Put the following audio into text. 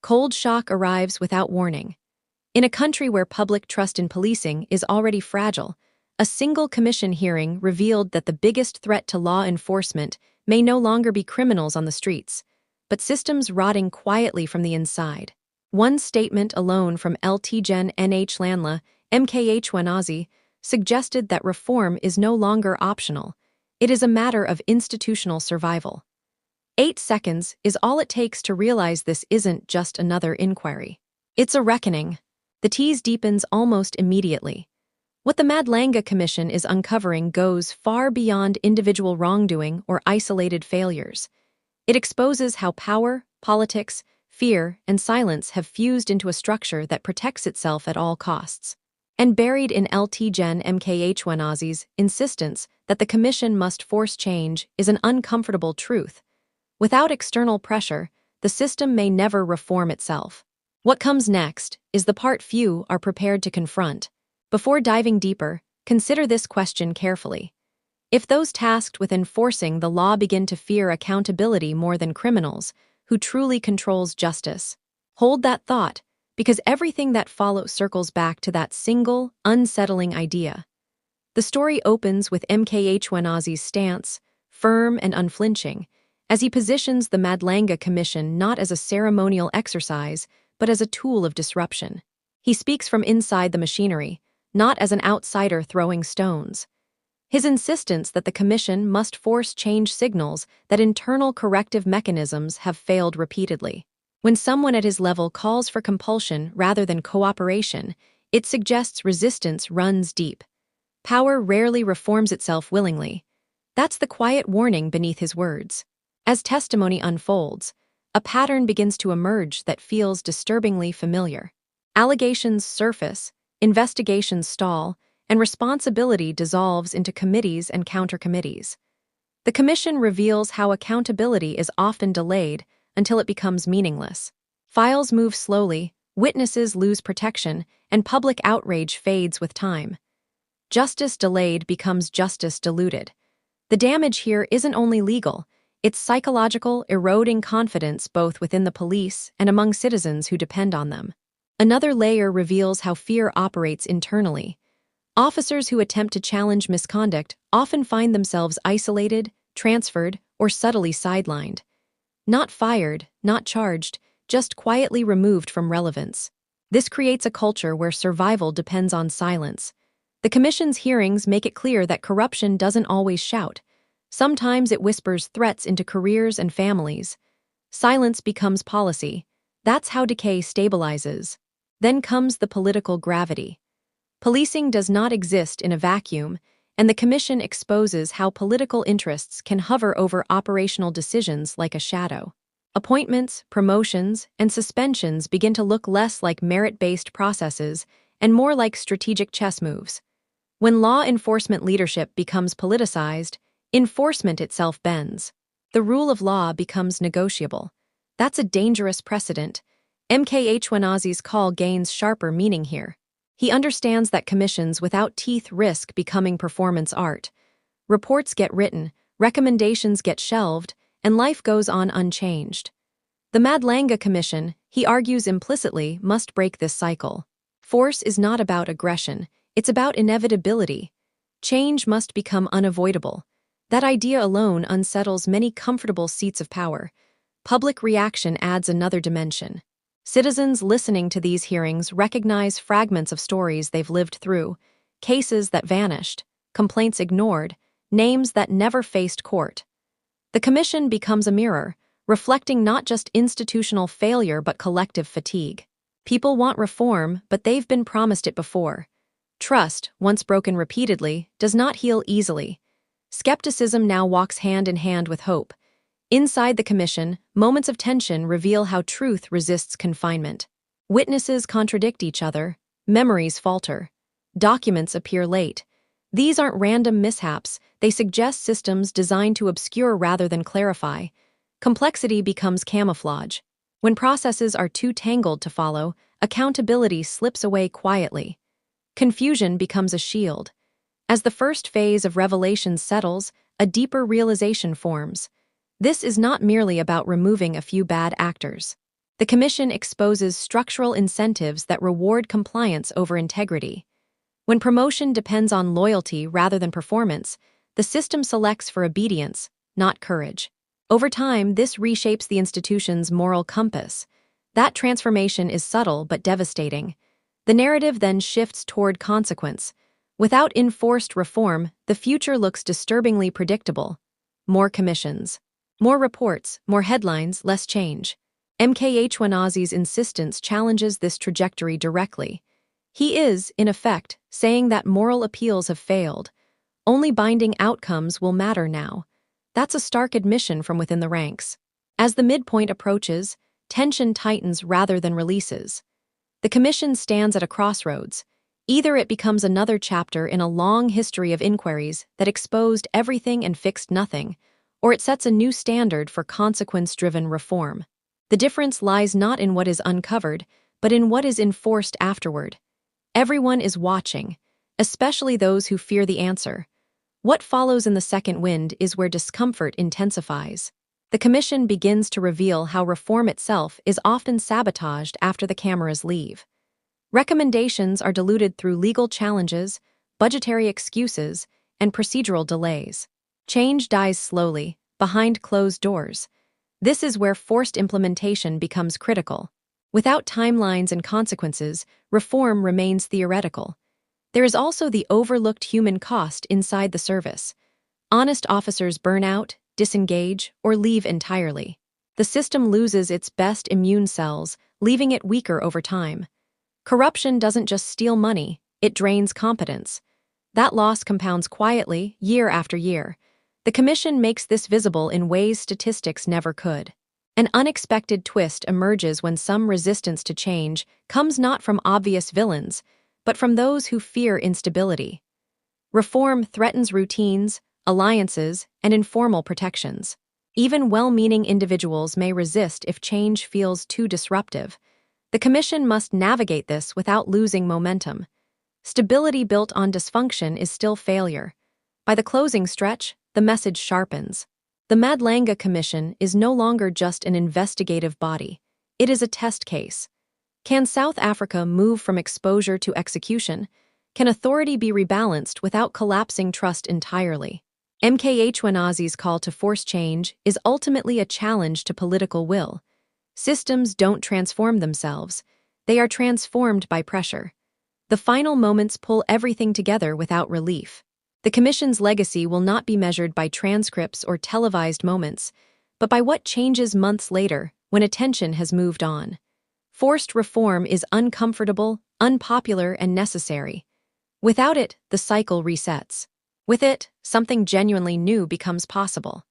Cold shock arrives without warning. In a country where public trust in policing is already fragile, a single commission hearing revealed that the biggest threat to law enforcement may no longer be criminals on the streets, but systems rotting quietly from the inside. One statement alone from Lt. Nhlanhla Mkhwanazi suggested that reform is no longer optional. It is a matter of institutional survival. 8 seconds is all it takes to realize this isn't just another inquiry. It's a reckoning. The tease deepens almost immediately. What the Madlanga Commission is uncovering goes far beyond individual wrongdoing or isolated failures. It exposes how power, politics, fear, and silence have fused into a structure that protects itself at all costs. And buried in Lt. Mkhwanazi's insistence that the Commission must force change is an uncomfortable truth. Without external pressure, the system may never reform itself. What comes next is the part few are prepared to confront. Before diving deeper, consider this question carefully. If those tasked with enforcing the law begin to fear accountability more than criminals, who truly controls justice? Hold that thought, because everything that follows circles back to that single, unsettling idea. The story opens with Mkhwanazi's stance, firm and unflinching, as he positions the Madlanga Commission not as a ceremonial exercise, but as a tool of disruption. He speaks from inside the machinery, not as an outsider throwing stones. His insistence that the Commission must force change signals that internal corrective mechanisms have failed repeatedly. When someone at his level calls for compulsion rather than cooperation, it suggests resistance runs deep. Power rarely reforms itself willingly. That's the quiet warning beneath his words. As testimony unfolds, a pattern begins to emerge that feels disturbingly familiar. Allegations surface, investigations stall, and responsibility dissolves into committees and counter-committees. The Commission reveals how accountability is often delayed until it becomes meaningless. Files move slowly, witnesses lose protection, and public outrage fades with time. Justice delayed becomes justice diluted. The damage here isn't only legal, it's psychological, eroding confidence both within the police and among citizens who depend on them. Another layer reveals how fear operates internally. Officers who attempt to challenge misconduct often find themselves isolated, transferred, or subtly sidelined. Not fired, not charged, just quietly removed from relevance. This creates a culture where survival depends on silence. The Commission's hearings make it clear that corruption doesn't always shout. Sometimes it whispers threats into careers and families. Silence becomes policy. That's how decay stabilizes. Then comes the political gravity. Policing does not exist in a vacuum, and the Commission exposes how political interests can hover over operational decisions like a shadow. Appointments, promotions, and suspensions begin to look less like merit-based processes and more like strategic chess moves. When law enforcement leadership becomes politicized, enforcement itself bends. The rule of law becomes negotiable. That's a dangerous precedent. Mkhwanazi's call gains sharper meaning here. He understands that commissions without teeth risk becoming performance art. Reports get written, recommendations get shelved, and life goes on unchanged. The Madlanga Commission, he argues implicitly, must break this cycle. Force is not about aggression, it's about inevitability. Change must become unavoidable. That idea alone unsettles many comfortable seats of power. Public reaction adds another dimension. Citizens listening to these hearings recognize fragments of stories they've lived through, cases that vanished, complaints ignored, names that never faced court. The Commission becomes a mirror, reflecting not just institutional failure but collective fatigue. People want reform, but they've been promised it before. Trust, once broken repeatedly, does not heal easily. Skepticism now walks hand in hand with hope. Inside the Commission, moments of tension reveal how truth resists confinement. Witnesses contradict each other, memories falter, documents appear late. These aren't random mishaps, they suggest systems designed to obscure rather than clarify. Complexity becomes camouflage. When processes are too tangled to follow, accountability slips away quietly. Confusion becomes a shield. As the first phase of revelation settles, a deeper realization forms. This is not merely about removing a few bad actors. The Commission exposes structural incentives that reward compliance over integrity. When promotion depends on loyalty rather than performance, the system selects for obedience, not courage. Over time, this reshapes the institution's moral compass. That transformation is subtle but devastating. The narrative then shifts toward consequence. Without enforced reform, the future looks disturbingly predictable. More commissions. More reports, more headlines, less change. Mkhwanazi's insistence challenges this trajectory directly. He is, in effect, saying that moral appeals have failed. Only binding outcomes will matter now. That's a stark admission from within the ranks. As the midpoint approaches, tension tightens rather than releases. The Commission stands at a crossroads. Either it becomes another chapter in a long history of inquiries that exposed everything and fixed nothing, or it sets a new standard for consequence-driven reform. The difference lies not in what is uncovered, but in what is enforced afterward. Everyone is watching, especially those who fear the answer. What follows in the second wind is where discomfort intensifies. The Commission begins to reveal how reform itself is often sabotaged after the cameras leave. Recommendations are diluted through legal challenges, budgetary excuses, and procedural delays. Change dies slowly, behind closed doors. This is where forced implementation becomes critical. Without timelines and consequences, reform remains theoretical. There is also the overlooked human cost inside the service. Honest officers burn out, disengage, or leave entirely. The system loses its best immune cells, leaving it weaker over time. Corruption doesn't just steal money, it drains competence. That loss compounds quietly, year after year. The Commission makes this visible in ways statistics never could. An unexpected twist emerges when some resistance to change comes not from obvious villains, but from those who fear instability. Reform threatens routines, alliances, and informal protections. Even well-meaning individuals may resist if change feels too disruptive. The Commission must navigate this without losing momentum. Stability built on dysfunction is still failure. By the closing stretch, the message sharpens. The Madlanga Commission is no longer just an investigative body. It is a test case. Can South Africa move from exposure to execution? Can authority be rebalanced without collapsing trust entirely? Mkhwanazi's call to force change is ultimately a challenge to political will. Systems don't transform themselves. They are transformed by pressure. The final moments pull everything together without relief. The Commission's legacy will not be measured by transcripts or televised moments, but by what changes months later when attention has moved on. Forced reform is uncomfortable, unpopular, and necessary. Without it, the cycle resets. With it, something genuinely new becomes possible.